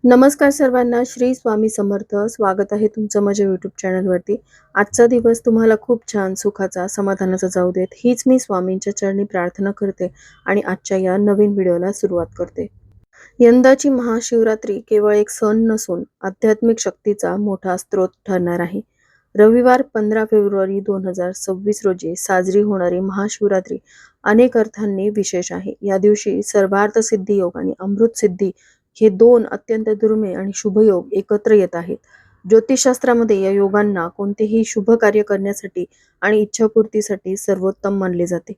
नमस्कार सर्वांना. श्री स्वामी समर्थ. स्वागत आहे तुमचं माझ्या यूट्यूब चॅनलवरती. आजचा दिवस तुम्हाला खूप छान, सुखाचा, समाधानाचा जाऊ देत, हीच मी स्वामींच्या चरणी प्रार्थना करते आणि आजच्या या नवीन व्हिडिओला सुरुवात करते. यंदाची महाशिवरात्री केवळ एक सण नसून आध्यात्मिक शक्तीचा मोठा स्रोत ठरणार आहे. रविवार 15 फेब्रुवारी 2026 रोजी साजरी होणारी महाशिवरात्री अनेक अर्थांनी विशेष आहे. या दिवशी सर्वार्थ सिद्धी योग आणि अमृत सिद्धी हे दोन अत्यंत दुर्मिळ आणि शुभयोग एकत्र येत आहेत. ज्योतिषशास्त्रामध्ये या योगांना कोणतेही शुभ कार्य करण्यासाठी आणि इच्छापूर्तीसाठी सर्वोत्तम मानले जाते.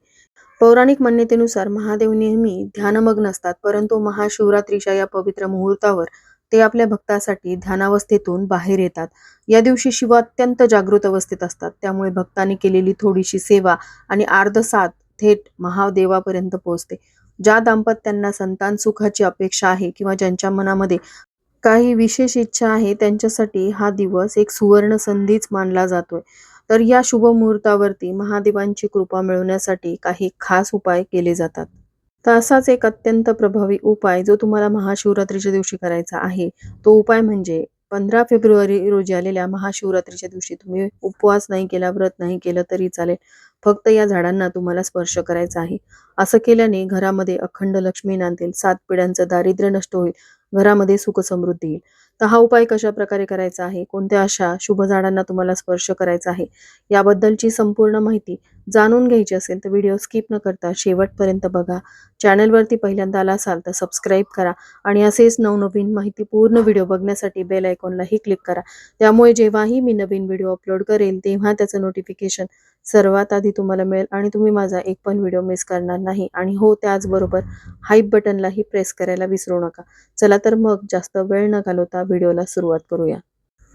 पौराणिक मान्यतेनुसार महादेव नेहमी ध्यानमग्न असतात, परंतु महाशिवरात्रीच्या या पवित्र मुहूर्तावर ते आपल्या भक्तासाठी ध्यानावस्थेतून बाहेर येतात. या दिवशी शिव अत्यंत जागृत अवस्थेत असतात, त्यामुळे भक्तांनी केलेली थोडीशी सेवा आणि आर्धसाथ थेट महादेवापर्यंत पोहोचते. ज्या दाम्पत्यांना संतान सुखाची अपेक्षा आहे किंवा ज्यांच्या मनामध्ये काही विशेष इच्छा आहे, त्यांच्यासाठी हा दिवस एक सुवर्ण संधीच मानला जातोय. तर या शुभ मुहूर्तावरती महादेवांची कृपा मिळवण्यासाठी काही खास उपाय केले जातात. तर असाच एक अत्यंत प्रभावी उपाय जो तुम्हाला महाशिवरात्रीच्या दिवशी करायचा आहे, तो उपाय म्हणजे 15 फेब्रुवारी रोजी आलेल्या महाशिवरात्रीच्या दिवशी तुम्ही उपवास नाही केला, व्रत नाही केलं तरी चालेल. फक्त या झाडांना तुम्हाला स्पर्श करायचा आहे. असं केल्याने घरामध्ये अखंड लक्ष्मी नांदेल, 7 पिढ्यांचं दारिद्र्य नष्ट होईल, घरामध्ये सुख समृद्धी येईल. तर हा उपाय कशा प्रकारे करायचा आहे, कोणत्या अशा शुभ झाडांना तुम्हाला स्पर्श करायचा आहे, याबद्दलची संपूर्ण माहिती जाणून घ्यायची असेल तर व्हिडिओ स्किप न करता शेवटपर्यंत बघा. चॅनलवरती पहिल्यांदा आला असाल तर सबस्क्राईब करा आणि असेच नवनवीन माहितीपूर्ण व्हिडिओ बघण्यासाठी बेल आयकॉनलाही क्लिक करा. त्यामुळे जेव्हाही मी नवीन व्हिडिओ अपलोड करेल तेव्हा त्याचं नोटिफिकेशन सर्वात आधी तुम्हाला मिळेल आणि तुम्ही माझा एक पण व्हिडिओ मिस करणार नाही. आणि हो, त्याचबरोबर हाईप बटनलाही प्रेस करायला विसरू नका. चला तर मग जास्त वेळ न घालवता व्हिडिओला सुरुवात करूया.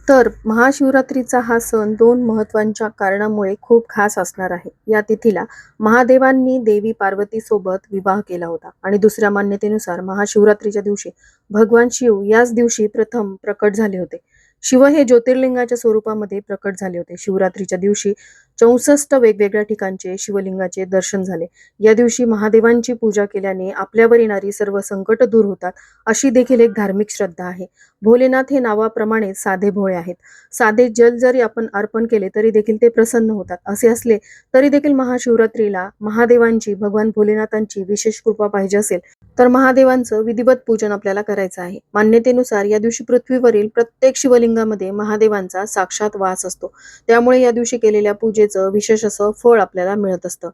तर महाशिवरात्रीचा हा सण दोन महत्त्वाच्या कारणामुळे खूप खास असणार आहे. या तिथीला महादेवांनी देवी पार्वती सोबत विवाह केला होता आणि दुसऱ्या मान्यतेनुसार महाशिवरात्रीच्या दिवशी भगवान शिव याच दिवशी प्रथम प्रकट झाले होते. शिव हे ज्योतिर्लिंगाच्या स्वरूपामध्ये प्रकट झाले होते. शिवरात्रीच्या दिवशी 64 वेगवेगळ्या ठिकाणचे शिवलिंगाचे दर्शन झाले. या दिवशी महादेवांची पूजा केल्याने आपल्यावर येणारी सर्व संकट दूर होतात, अशी देखील एक धार्मिक श्रद्धा आहे. भोलेनाथ हे नावाप्रमाणे साधे भोळे आहेत. साधे जल जरी आपण अर्पण केले तरी देखील ते प्रसन्न होतात. असे असले तरी देखील महाशिवरात्रीला महादेवांची, भगवान भोलेनाथांची विशेष कृपा पाहिजे असेल तर महादेवांचं विधिवत पूजन आपल्याला करायचं आहे. मान्यतेनुसार या दिवशी पृथ्वीवरील प्रत्येक शिवलिंगामध्ये महादेवांचा साक्षात वास असतो. त्यामुळे या दिवशी केलेल्या पूजेचं विशेष असं फळ आपल्याला मिळत असतं.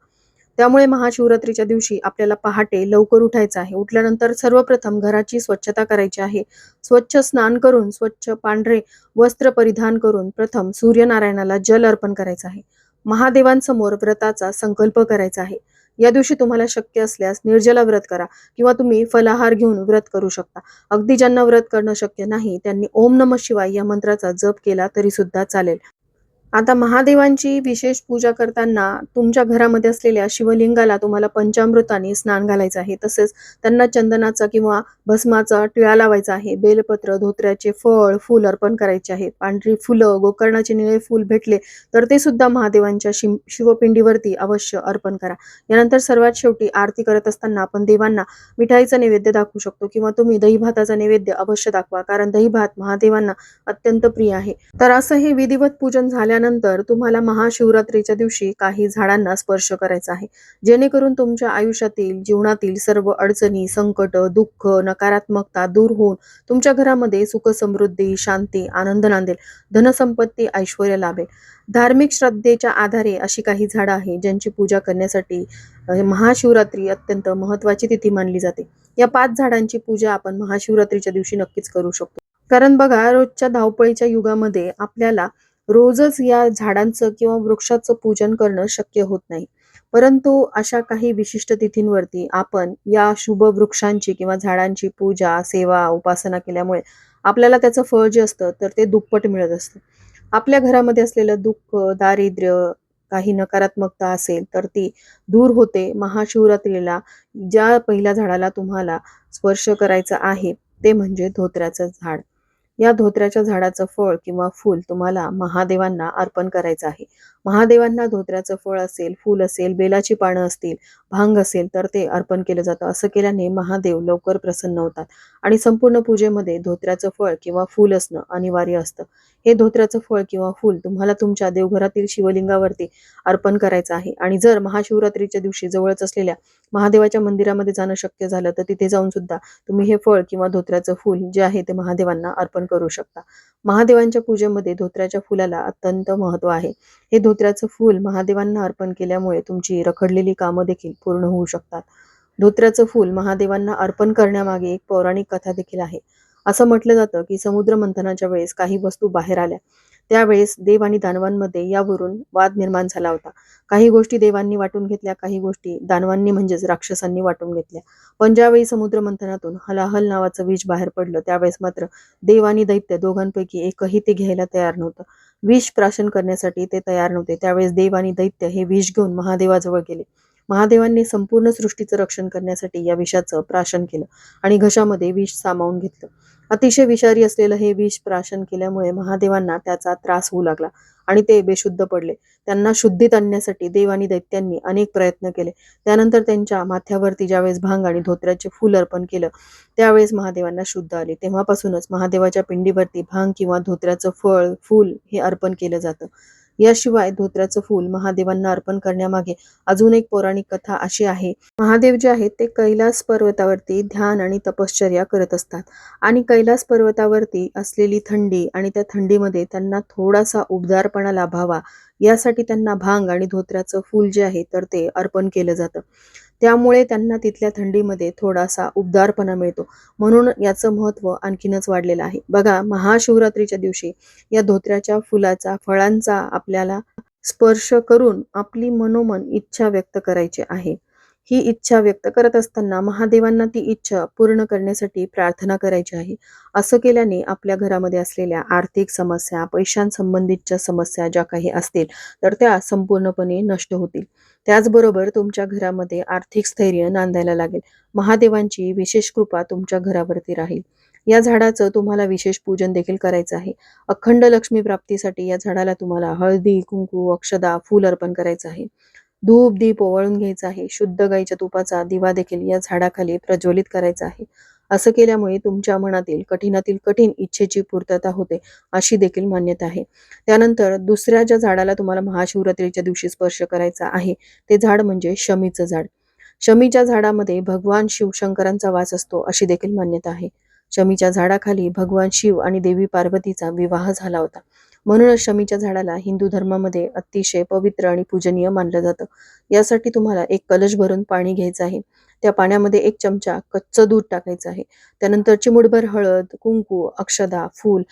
त्यामुळे महाशिवरात्रीच्या दिवशी आपल्याला पहाटे लवकर उठायचं आहे. उठल्यानंतर सर्वप्रथम घराची स्वच्छता करायची आहे. स्वच्छ स्नान करून स्वच्छ पांढरे वस्त्र परिधान करून प्रथम सूर्यनारायणाला जल अर्पण करायचं आहे. महादेवांसमोर व्रताचा संकल्प करायचा आहे. या दिवशी तुम्हाला शक्य असल्यास निर्जला व्रत करा किंवा तुम्ही फलाहार घेऊन व्रत करू शकता. अगदी ज्यांना व्रत करणं शक्य नाही त्यांनी ओम नमः शिवाय या मंत्राचा जप केला तरी सुद्धा चालेल. आता महादेवांची विशेष पूजा करताना तुमच्या घरामध्ये असलेल्या शिवलिंगाला तुम्हाला पंचामृताने स्नान घालायचं आहे. तसेच त्यांना चंदनाचा किंवा भस्माचा टिळा लावायचा आहे. बेलपत्र, धोत्र्याचे फळ, फूल अर्पण करायचे आहे. पांढरी फुलं, गोकर्णाचे निळे फूल भेटले तर ते सुद्धा महादेवांच्या शिवपिंडीवरती अवश्य अर्पण करा. यानंतर सर्वात शेवटी आरती करत असताना आपण देवांना मिठाईचा नैवेद्य दाखवू शकतो किंवा तुम्ही दही भाताचा नैवेद्य अवश्य दाखवा, कारण दही भात महादेवांना अत्यंत प्रिय आहे. तर असं हे विधिवत पूजन झाल्यानंतर तुम्हाला महाशिवरात्रीच्या दिवशी काही झाडांना स्पर्श करायचा आहे, जेणेकरून तुमच्या आयुष्यातील, जीवनातील सर्व अडचणी, संकट, दुःख, नकारात्मकता दूर होऊन तुमच्या घरामध्ये सुख समृद्धी, शांती, आनंद नांदेल, धनसंपत्ती, ऐश्वर्य लाभेल. धार्मिक श्रद्धेच्या आधारे अशी काही झाडं आहेत ज्यांची पूजा करण्यासाठी महाशिवरात्री अत्यंत महत्त्वाची तिथी मानली जाते. या 5 झाडांची पूजा आपण महाशिवरात्रीच्या दिवशी नक्कीच करू शकतो. कारण बघा, रोजच्या धावपळीच्या युगामध्ये आपल्याला रोजच या झाडांचं किंवा वृक्षाचं पूजन करणं शक्य होत नाही. परंतु अशा काही विशिष्ट तिथींवरती आपण या शुभ वृक्षांची किंवा झाडांची पूजा, सेवा, उपासना केल्यामुळे आपल्याला त्याचं फळ जे असतं तर ते दुप्पट मिळत असतं. आपल्या घरामध्ये असलेलं दुःख, दारिद्र्य, काही नकारात्मकता असेल तर ती दूर होते. महाशिवरात्रीला ज्या पहिल्या झाडाला तुम्हाला स्पर्श करायचा आहे ते म्हणजे धोत्र्याचं झाड. या धोत्र्याच्या झाडाचं फळ किंवा फूल तुम्हाला महादेवांना अर्पण करायचं आहे. महादेवांना धोत्र्याचं फळ असेल, फूल असेल, बेलाची पानं असतील, भांग असेल तर ते अर्पण केलं जातं. असं केल्याने महादेव लवकर प्रसन्न होतात आणि संपूर्ण पूजेमध्ये धोत्र्याचं फळ किंवा फूल असणं अनिवार्य असतं. हे धोत्र्याचं फळ किंवा फूल तुम्हाला तुमच्या देवघरातील शिवलिंगावरती अर्पण करायचं आहे आणि जर महाशिवरात्रीच्या दिवशी जवळच असलेल्या महादेवाच्या मंदिरामध्ये जाणं शक्य झालं तर तिथे जाऊन सुद्धा तुम्ही हे फळ किंवा धोत्र्याचं फूल जे आहे ते महादेवांना अर्पण करू शकता. महादेवांच्या पूजेमध्ये धोत्र्याच्या फुलाला अत्यंत महत्त्व आहे. हे धोत्र्याचं फूल महादेवांना अर्पण केल्यामुळे तुमची रखडलेली कामं देखील पूर्ण होऊ शकतात. धोत्र्याचं फूल महादेवांना अर्पण करण्यामागे एक पौराणिक कथा देखील आहे. असं म्हटलं जातं की समुद्र मंथनाच्या वेळेस काही वस्तू बाहेर आल्या. त्यावेळेस देव आणि दानवांमध्ये यावरून वाद निर्माण झाला होता. काही गोष्टी देवांनी वाटून घेतल्या, काही गोष्टी दानवांनी म्हणजेच राक्षसांनी वाटून घेतल्या. पण ज्यावेळी समुद्र मंथनातून हलाहल नावाचं विष बाहेर पडलं त्यावेळेस मात्र देव आणि दैत्य दोघांपैकी एकही ते घ्यायला तयार नव्हतं. विष प्राशन करण्यासाठी ते तयार नव्हते. त्यावेळेस देव आणि दैत्य हे विष घेऊन महादेवाजवळ गेले. महादेवांनी संपूर्ण सृष्टीचं रक्षण करण्यासाठी या विषाचं प्राशन केलं आणि घशामध्ये विष सामावून घेतलं. अतिशय विषारी असलेलं हे विष प्राशन केल्यामुळे महादेवांना त्याचा त्रास होऊ लागला आणि ते बेशुद्ध पडले. त्यांना शुद्धीत आणण्यासाठी देव आणि दैत्यांनी अनेक प्रयत्न केले. त्यानंतर त्यांच्या माथ्यावरती ज्यावेळेस भांग आणि धोत्र्याचे फूल अर्पण केलं त्यावेळेस महादेवांना शुद्ध आले. तेव्हापासूनच महादेवाच्या पिंडीवरती भांग किंवा धोत्र्याचं फळ फूल हे अर्पण केलं जातं. याशिवाय धोत्र्याचं फूल महादेवांना अर्पण करण्यामागे अजून एक पौराणिक कथा अशी आहे. महादेव जे आहेत ते कैलास पर्वतावरती ध्यान आणि तपश्चर्या करत असतात आणि कैलास पर्वतावरती असलेली थंडी आणि त्या थंडीमध्ये त्यांना थोडासा उबदारपणा लाभावा यासाठी त्यांना भांग आणि धोत्र्याचं फूल जे आहे तर ते अर्पण केलं जातं. त्यामुळे त्यांना तिथल्या थंडीमध्ये थोडासा उबदारपणा मिळतो. म्हणून याचं महत्त्व आणखीनच वाढलेलं आहे. बघा, महाशिवरात्रीच्या दिवशी या धोत्र्याच्या फुलाचा फळांचा आपल्याला स्पर्श करून आपली मनोमन इच्छा व्यक्त करायची आहे. ही इच्छा व्यक्त करत असताना महादेवांना ती इच्छा पूर्ण करण्यासाठी प्रार्थना करायची आहे. असं केल्याने आपल्या घरामध्ये असलेल्या आर्थिक समस्या, पैशांसंबंधितच्या समस्या ज्या काही असतील तर त्या संपूर्णपणे नष्ट होतील. त्याचबरोबर तुमच्या घरामध्ये आर्थिक स्थैर्य नांदायला लागेल. महादेवांची विशेष कृपा तुमच्या घरावरती राहील. या झाडाचं तुम्हाला विशेष पूजन देखील करायचं आहे. अखंड लक्ष्मी प्राप्तीसाठी या झाडाला तुम्हाला हळदी, कुंकू, अक्षदा, फूल अर्पण करायचं आहे. धूप दीप ओवाळून घ्यायचा आहे. शुद्ध गाईच्या तुपाचा दिवा देखील या झाडाखाली प्रज्वलित करायचा आहे. असं केल्यामुळे तुमच्या मनातील कठीणातील कठीण इच्छेची पूर्तता होते अशी देखील मान्यता आहे. त्यानंतर दुसऱ्या ज्या झाडाला तुम्हाला महाशिवरात्रीच्या दिवशी स्पर्श करायचा आहे ते झाड म्हणजे शमीचं झाड. शमीच्या झाडामध्ये भगवान शिवशंकरांचा वास असतो अशी देखील मान्यता आहे. शमीच्या झाडाखाली भगवान शिव आणि देवी पार्वतीचा विवाह झाला होता. म्हणूनच शमीच्या झाडाला हिंदू धर्मामध्ये अतिशय पवित्र आणि पूजनीय मानलं जातं. यासाठी तुम्हाला एक कलश भरून पाणी घ्यायचं आहे. त्या पाण्यामध्ये 1 चमचा कच्चं दूध टाकायचं आहे. त्यानंतर चिमूटभर हळद, कुंकू, अक्षदा, फूल,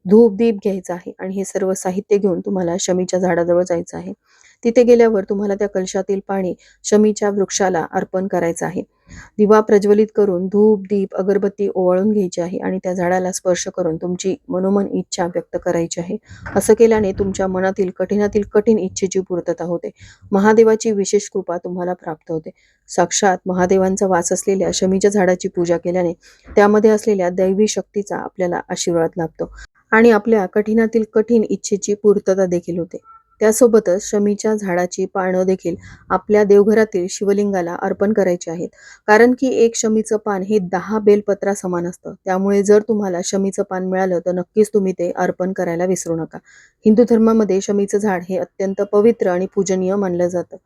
धूप दीप घ्यायचा आहे आणि हे सर्व साहित्य घेऊन तुम्हाला शमीच्या झाडाजवळ जायचं आहे. तिथे गेल्यावर तुम्हाला त्या कलशातील पाणी शमीच्या वृक्षाला अर्पण करायचं आहे. दिवा प्रज्वलित करून धूप दीप अगरबत्ती ओवाळून घ्यायची आहे आणि त्या झाडाला स्पर्श करून तुमची मनोमन इच्छा व्यक्त करायची आहे. असं केल्याने तुमच्या मनातील कठीणातील कठीण इच्छेची पूर्तता होते. महादेवाची विशेष कृपा तुम्हाला प्राप्त होते. साक्षात महादेवांचा वास असलेल्या शमीच्या झाडाची पूजा केल्याने त्यामध्ये असलेल्या दैवी शक्तीचा आपल्याला आशीर्वाद लाभतो आणि आपल्या कठीणातील कठीण इच्छेची पूर्तता देखील होते. त्यासोबतच शमीच्या झाडाची पानं देखील आपल्या देवघरातील शिवलिंगाला अर्पण करायची आहेत. कारण की एक शमीचं पान हे 10 बेलपत्रा समान असतं. त्यामुळे जर तुम्हाला शमीचं पान मिळालं तर नक्कीच तुम्ही ते अर्पण करायला विसरू नका. हिंदू धर्मामध्ये शमीचं झाड हे अत्यंत पवित्र आणि पूजनीय मानलं जातं.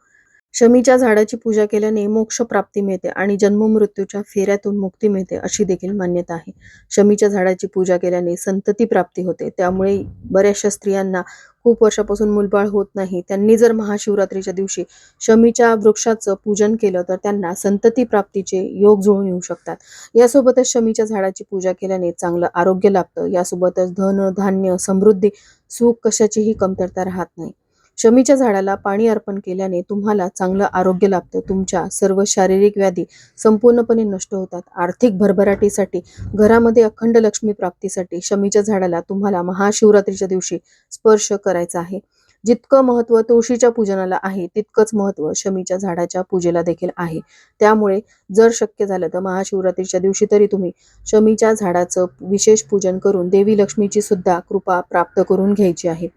शमीच्या झाडाची पूजा केल्याने मोक्ष प्राप्ती मिळते आणि जन्ममृत्यूच्या फेऱ्यातून मुक्ती मिळते अशी देखील मान्यता आहे. शमीच्या झाडाची पूजा केल्याने संतती प्राप्ती होते. त्यामुळे बऱ्याचशा स्त्रियांना खूप वर्षापासून मूलबाळ होत नाही. त्यांनी जर महाशिवरात्रीच्या दिवशी शमीच्या वृक्षाचं पूजन केलं तर त्यांना संतती प्राप्तीचे योग जुळून येऊ शकतात. यासोबतच शमीच्या झाडाची पूजा केल्याने चांगलं आरोग्य लाभतं. यासोबतच धन, धान्य, समृद्धी, सुख कशाचीही कमतरता राहत नाही. शमीच्या झाडाला पाणी अर्पण केल्याने तुम्हाला चांगलं आरोग्य लाभतं. तुमच्या सर्व शारीरिक व्याधी संपूर्णपणे नष्ट होतात. आर्थिक भरभराटीसाठी, घरामध्ये अखंड लक्ष्मी प्राप्तीसाठी शमीच्या झाडाला तुम्हाला महाशिवरात्रीच्या दिवशी स्पर्श करायचा आहे. जितकं महत्त्व तुळशीच्या पूजनाला आहे तितकंच महत्त्व शमीच्या झाडाच्या पूजेला देखील आहे. त्यामुळे जर शक्य झालं तर महाशिवरात्रीच्या दिवशी तरी तुम्ही शमीच्या झाडाचं विशेष पूजन करून देवी लक्ष्मीची सुद्धा कृपा प्राप्त करून घ्यायची आहे.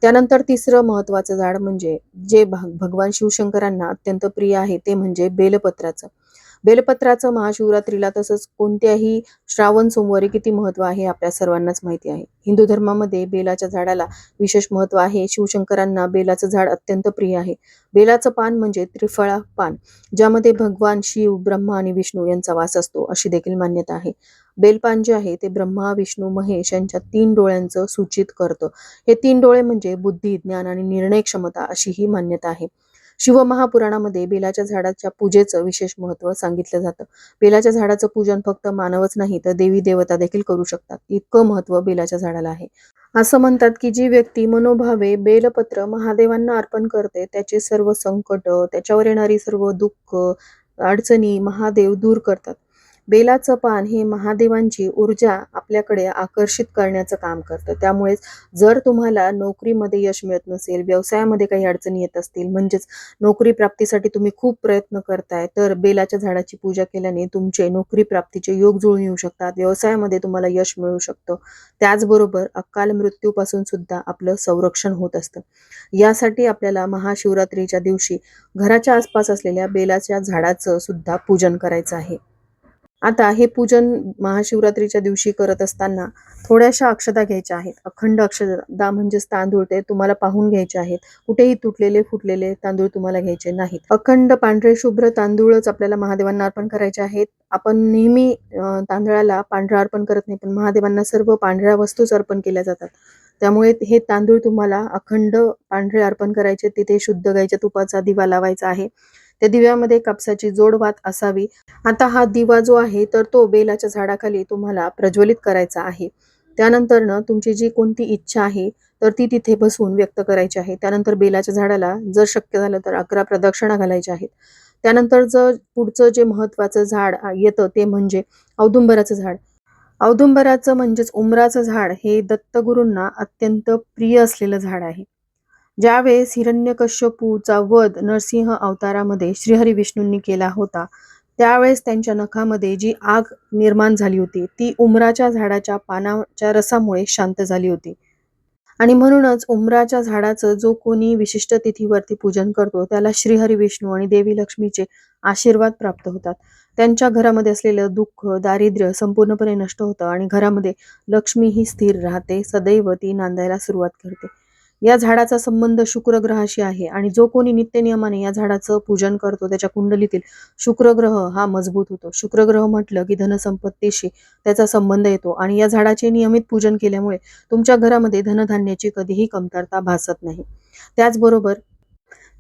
त्यानंतर तिसरं महत्त्वाचं झाड म्हणजे जे भगवान शिवशंकरांना अत्यंत प्रिय आहे ते म्हणजे बेलपत्राचं. बेलपत्राचं महाशिवरात्रीला तसंच कोणत्याही श्रावण सोमवारी किती महत्त्व आहे आपल्या सर्वांनाच माहिती आहे. हिंदू धर्मामध्ये बेलाच्या झाडाला विशेष महत्त्व आहे. शिवशंकरांना बेलाचं झाड अत्यंत प्रिय आहे. बेलाचं पान म्हणजे त्रिफळा पान, ज्यामध्ये भगवान शिव, ब्रह्मा आणि विष्णू यांचा वास असतो अशी देखील मान्यता आहे. बेलपान जे आहे ते ब्रह्मा, विष्णू, महेश यांच्या 3 डोळ्यांचं सूचित करतं. हे 3 डोळे म्हणजे बुद्धी, ज्ञान आणि निर्णय क्षमता अशी ही मान्यता आहे. शिवमहापुराणामध्ये बेलाच्या झाडाच्या पूजेचं विशेष महत्त्व सांगितलं जातं. बेलाच्या झाडाचं पूजन फक्त मानवच नाही तर देवी देवता देखील करू शकतात. इतकं महत्त्व बेलाच्या झाडाला आहे. असं म्हणतात की जी व्यक्ती मनोभावे बेलपत्र महादेवांना अर्पण करते, त्याचे सर्व संकट, त्याच्यावर येणारी सर्व दुःख, अडचणी महादेव दूर करतात. बेलाचं पान हे महादेवांची ऊर्जा आपल्याकडे आकर्षित करण्याचं काम करतं. त्यामुळेच जर तुम्हाला नोकरीमध्ये यश मिळत नसेल, व्यवसायामध्ये काही अडचणी येत असतील, म्हणजेच नोकरी प्राप्तीसाठी तुम्ही खूप प्रयत्न करताय, तर बेलाच्या झाडाची पूजा केल्याने तुमचे नोकरी प्राप्तीचे योग जुळून येऊ शकतात. व्यवसायामध्ये तुम्हाला यश मिळू शकतं. त्याचबरोबर अकाल मृत्यूपासून सुद्धा आपलं संरक्षण होत असतं. यासाठी आपल्याला महाशिवरात्रीच्या दिवशी घराच्या आसपास असलेल्या बेलाच्या झाडाचं सुद्धा पूजन करायचं आहे. आता हे पूजन महाशिवरात्रीच्या दिवशी करत असताना थोड्याशा अक्षता घ्यायच्या आहेत. अखंड अक्षता म्हणजेच तांदूळ ते तुम्हाला पाहून घ्यायचे आहेत. कुठेही तुटलेले, फुटलेले तांदूळ तुम्हाला घ्यायचे नाहीत. अखंड पांढरे शुभ्र तांदूळच आपल्याला महादेवांना अर्पण करायचे आहेत. आपण नेहमी तांदळाला पांढरा अर्पण करत नाही, पण महादेवांना सर्व पांढऱ्या वस्तूच अर्पण केल्या जातात. त्यामुळे हे तांदूळ तुम्हाला अखंड पांढरे अर्पण करायचे. तिथे शुद्ध गाईच्या तुपाचा दिवा लावायचा आहे. त्या दिव्यामध्ये कापसाची जोडवात असावी. आता हा दिवा जो आहे तर तो बेलाच्या झाडाखाली तुम्हाला प्रज्वलित करायचा आहे. त्यानंतर तुमची जी कोणती इच्छा आहे तर ती तिथे बसून व्यक्त करायची आहे. त्यानंतर बेलाच्या झाडाला जर शक्य झालं तर 11 प्रदक्षिणा घालायच्या आहेत. त्यानंतर जर पुढचं जे महत्त्वाचं झाड येतं ते म्हणजे औदुंबराचं झाड. औदुंबराचं म्हणजेच उमराचं झाड हे दत्तगुरूंना अत्यंत प्रिय असलेलं झाड आहे. ज्यावेळेस हिरण्यकश्यपूचा वध नरसिंह अवतारामध्ये श्रीहरी विष्णूंनी केला होता, त्यावेळेस त्यांच्या नखामध्ये जी आग निर्माण झाली होती, ती उमराच्या झाडाच्या पानाच्या रसामुळे शांत झाली होती. आणि म्हणूनच उमराच्या झाडाचं जो कोणी विशिष्ट तिथीवरती पूजन करतो, त्याला श्रीहरी विष्णू आणि देवी लक्ष्मीचे आशीर्वाद प्राप्त होतात. त्यांच्या घरामध्ये असलेलं दुःख, दारिद्र्य संपूर्णपणे नष्ट होतं आणि घरामध्ये लक्ष्मी ही स्थिर राहते. सदैव ती नांदायला सुरुवात करते. या झाडाचा संबंध शुक्र ग्रहाशी आहे आणि जो कोणी नित्यनियमाने या झाडाचं पूजन करतो, त्याच्या कुंडलीतील शुक्र ग्रह हा मजबूत होतो. शुक्र ग्रह म्हटलं की धनसंपत्तीशी त्याचा संबंध येतो आणि या झाडाचे नियमित पूजन केल्यामुळे तुमच्या घरामध्ये धनधान्याची कधीही कमतरता भासत नाही. त्याचबरोबर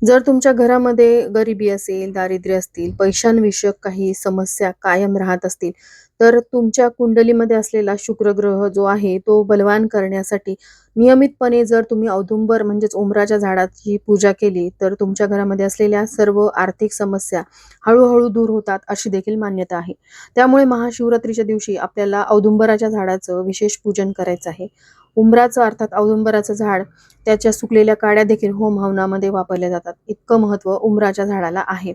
जर तुमच्या घरामध्ये गरिबी असेल, दारिद्र्य असतील, पैशांविषयक काही समस्या कायम राहत असतील, तर तुमच्या कुंडलीमध्ये असलेला शुक्र ग्रह जो आहे तो बलवान करण्यासाठी नियमितपणे जर तुम्ही औदुंबर म्हणजेच उमराच्या झाडाची पूजा केली, तर तुमच्या घरामध्ये असलेल्या सर्व आर्थिक समस्या हळू दूर होतात अशी देखील मान्यता आहे. त्यामुळे महाशिवरात्रीच्या दिवशी आपल्याला औदुंबराच्या झाडाचं विशेष पूजन करायचं आहे. उंबराचं अर्थात औदुंबराचं झाड, त्याच्या सुकलेल्या काड्या देखील होम हवनामध्ये वापरल्या जातात. इतकं महत्त्व उमराच्या झाडाला आहे.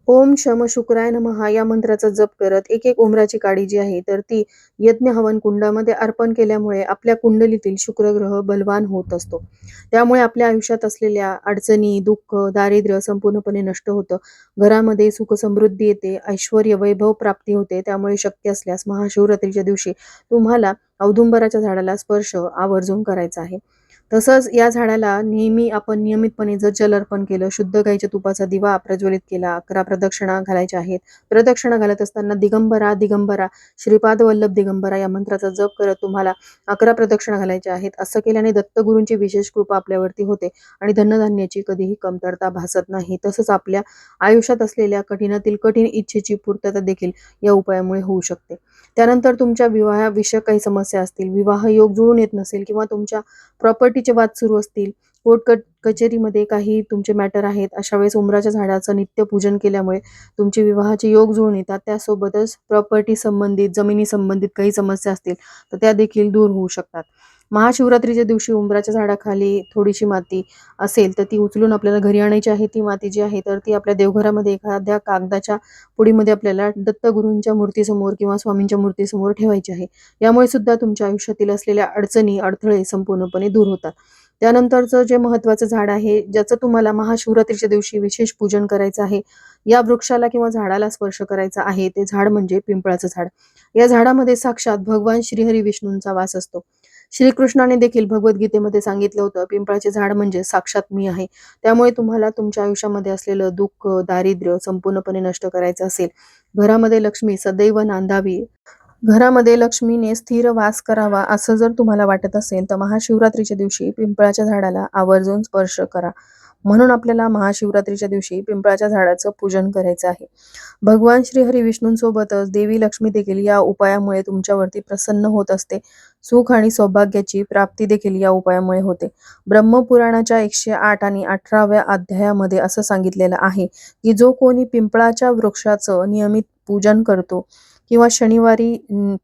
ओम शम शुक्राय नमः या मंत्राचा जप करत एक एक उमराची काडी जी आहे तर ती यज्ञ हवन कुंडामध्ये अर्पण केल्यामुळे आपल्या कुंडलीतील शुक्र ग्रह बलवान होत असतो. त्यामुळे आपल्या आयुष्यात असलेल्या अडचणी, दुःख, दारिद्र्य संपूर्णपणे नष्ट होतं. घरामध्ये सुख समृद्धी येते, ऐश्वर्य, वैभव प्राप्ती होते. त्यामुळे शक्य असल्यास महाशिवरात्रीच्या दिवशी तुम्हाला औदुंबराच्या झाडाला स्पर्श आवर्जून करायचा आहे. तसंच या झाडाला नेहमी आपण नियमितपणे जर जल अर्पण केलं, शुद्ध गाईच्या तुपाचा दिवा प्रज्वलित केला, 11 प्रदक्षिणा घालायच्या आहेत. प्रदक्षिणा घालत असताना दिगंबरा दिगंबरा श्रीपाद वल्लभ दिगंबरा या मंत्राचा जप करत तुम्हाला 11 प्रदक्षिणा घालायच्या आहेत. असं केल्याने दत्तगुरूंची विशेष कृपा आपल्यावरती होते आणि धनधान्याची कधीही कमतरता भासत नाही. तसंच आपल्या आयुष्यात असलेल्या कठीणातील कठीण इच्छेची पूर्तता देखील या उपायामुळे होऊ शकते. त्यानंतर तुमच्या विवाहाविषयक काही समस्या असतील, विवाह योग जुळून येत नसेल किंवा तुमच्या प्रॉपर्टीचे वाद सुरू असतील, कचेरीमध्ये काही तुमचे मॅटर आहेत, अशा वेळेस उमराच्या झाडाचं नित्य पूजन केल्यामुळे तुमचे विवाहाचे योग जुळून येतात. त्यासोबतच प्रॉपर्टी संबंधित, जमिनी संबंधित काही समस्या असतील तर त्या देखील दूर होऊ शकतात. महाशिवरात्रीच्या दिवशी उंबराच्या झाडाखाली थोडीशी माती असेल तर ती उचलून आपल्याला घरी आणायची आहे. ती माती जी आहे तर ती आपल्या देवघरामध्ये एखाद्या कागदाच्या पुडीमध्ये आपल्याला दत्तगुरूंच्या मूर्तीसमोर किंवा स्वामींच्या मूर्तीसमोर ठेवायची आहे. यामुळे सुद्धा तुमच्या आयुष्यातील असलेल्या अडचणी, अडथळे संपूर्णपणे दूर होतात. त्यानंतरचं जे महत्त्वाचं झाड आहे, ज्याचं तुम्हाला महाशिवरात्रीच्या दिवशी विशेष पूजन करायचं आहे, या वृक्षाला किंवा झाडाला स्पर्श करायचा आहे, ते झाड म्हणजे पिंपळाचं झाड. या झाडामध्ये साक्षात भगवान श्रीहरी विष्णूंचा वास असतो. श्रीकृष्णाने देखील भगवद्गीतेमध्ये सांगितलं होतं, पिंपळाचे झाड म्हणजे साक्षात मी आहे. त्यामुळे तुम्हाला तुमच्या आयुष्यामध्ये असलेलं दुःख, दारिद्र्य संपूर्णपणे नष्ट करायचं असेल, घरामध्ये लक्ष्मी सदैव नांदावी, घरामध्ये लक्ष्मीने स्थिर वास करावा असं जर तुम्हाला वाटत असेल, तर महाशिवरात्रीच्या दिवशी पिंपळाच्या झाडाला आवर्जून स्पर्श करा. म्हणून आपल्याला महाशिवरात्रीच्या दिवशी पिंपळाच्या झाडाचं पूजन करायचं आहे. भगवान श्रीहरी विष्णूंसोबतच देवी लक्ष्मी देखील या उपायामुळे तुमच्यावरती प्रसन्न होत असते. सुख आणि सौभाग्याची प्राप्ती देखील या उपायामुळे होते. ब्रह्मपुराणाच्या 108 आणि 18व्या अध्यायामध्ये असं सांगितलेलं आहे, की जो कोणी पिंपळाच्या वृक्षाचं नियमित पूजन करतो किंवा शनिवारी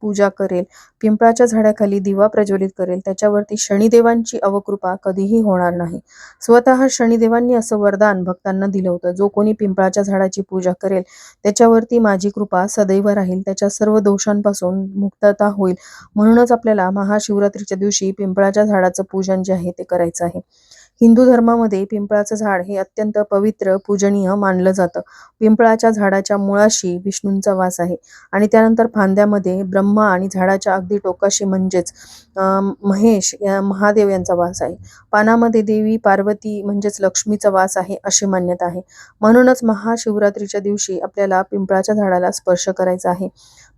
पूजा करेल, पिंपळाच्या झाडाखाली दिवा प्रज्वलित करेल, त्याच्यावरती शनिदेवांची अवकृपा कधीही होणार नाही. स्वतः शनिदेवांनी असं वरदान भक्तांना दिलं होतं, जो कोणी पिंपळाच्या झाडाची पूजा करेल, त्याच्यावरती माझी कृपा सदैव राहील, त्याच्या सर्व दोषांपासून मुक्तता होईल. म्हणूनच आपल्याला महाशिवरात्रीच्या दिवशी पिंपळाच्या झाडाचं पूजन जे आहे ते करायचं आहे. हिंदू धर्मामध्ये पिंपळाचं झाड हे अत्यंत पवित्र, पूजनीय मानलं जातं. पिंपळाच्या झाडाच्या मुळाशी विष्णूंचा वास आहे आणि त्यानंतर फांद्यामध्ये ब्रह्मा आणि झाडाच्या अगदी टोकाशी म्हणजेच महेश या महादेव यांचा वास आहे. पानामध्ये देवी पार्वती म्हणजेच लक्ष्मीचा वास आहे अशी मान्यता आहे. म्हणूनच महाशिवरात्रीच्या दिवशी आपल्याला पिंपळाच्या झाडाला स्पर्श करायचा आहे.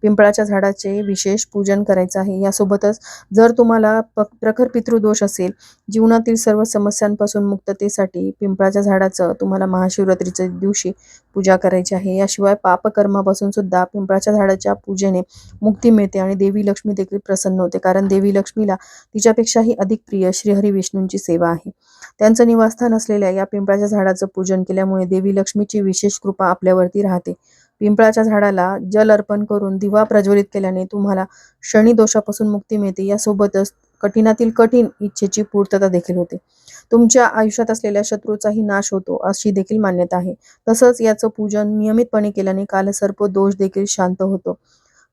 पिंपळाच्या झाडाचे विशेष पूजन करायचं आहे. यासोबतच जर तुम्हाला प्रखर पितृदोष असेल, जीवनातील सर्व समस्यांपासून मुक्ततेसाठी पिंपळाच्या झाडाचं तुम्हाला महाशिवरात्रीच्या दिवशी पूजा करायची आहे. याशिवाय पापकर्मापासून सुद्धा पिंपळाच्या झाडाच्या पूजेने मुक्ती मिळते आणि देवी लक्ष्मी देखील प्रसन्न होते. कारण देवी लक्ष्मीला तिच्यापेक्षाही अधिक प्रिय श्रीहरी विष्णूंची सेवा आहे. त्यांचं निवासस्थान असलेल्या या पिंपळाच्या झाडाचं पूजन केल्यामुळे देवी लक्ष्मीची विशेष कृपा आपल्यावरती राहते. पिंपळाच्या झाडाला जल अर्पण करून दिवा प्रज्वलित केल्याने तुम्हाला शनी दोषापासून मुक्ती मिळते. यासोबतच कठीणातील कठीण इच्छेची पूर्तता देखील होते. तुमच्या आयुष्यात असलेल्या शत्रूचाही नाश होतो अशी देखील मान्यता आहे. तसंच याचं पूजन नियमितपणे केल्याने कालसर्प दोष देखील शांत होतो.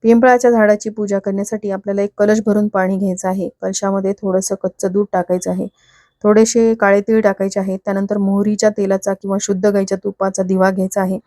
पिंपळाच्या झाडाची पूजा करण्यासाठी आपल्याला एक कलश भरून पाणी घ्यायचं आहे. कलशामध्ये थोडंसं कच्चं दूध टाकायचं आहे. थोडेसे काळे तीळ टाकायचे आहेत. त्यानंतर मोहरीच्या तेलाचा किंवा शुद्ध गाईच्या तुपाचा दिवा घ्यायचा आहे.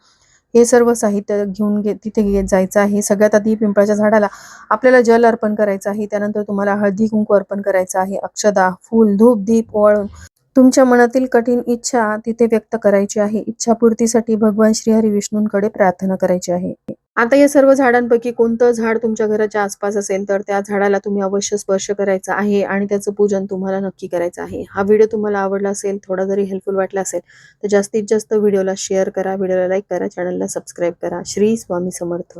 हे सर्व साहित्य घेऊन तिथे जायचं आहे. सगळ्यात आधी पिंपळाच्या झाडाला आपल्याला जल अर्पण करायचं आहे. त्यानंतर तुम्हाला हळदी कुंकू अर्पण करायचं आहे. अक्षदा, फूल, धूप, दीप ओवाळून तुमच्या मनातील कठीण इच्छा तिथे व्यक्त करायची आहे. इच्छापूर्तीसाठी भगवान श्रीहरी विष्णूंकडे प्रार्थना करायची आहे. आता या सर्व झाडांपैकी कोणतं झाड तुमच्या घराच्या आसपास असेल, तर त्या झाडाला तुम्ही अवश्य स्पर्श करायचा आहे आणि त्याचं पूजन तुम्हाला नक्की करायचं आहे. हा व्हिडिओ तुम्हाला आवडला असेल, थोडा जरी हेल्पफुल वाटला असेल, तर जास्तीत जास्त व्हिडिओला शेअर करा, व्हिडिओला लाईक करा, चॅनलला सबस्क्राईब करा. श्री स्वामी समर्थ.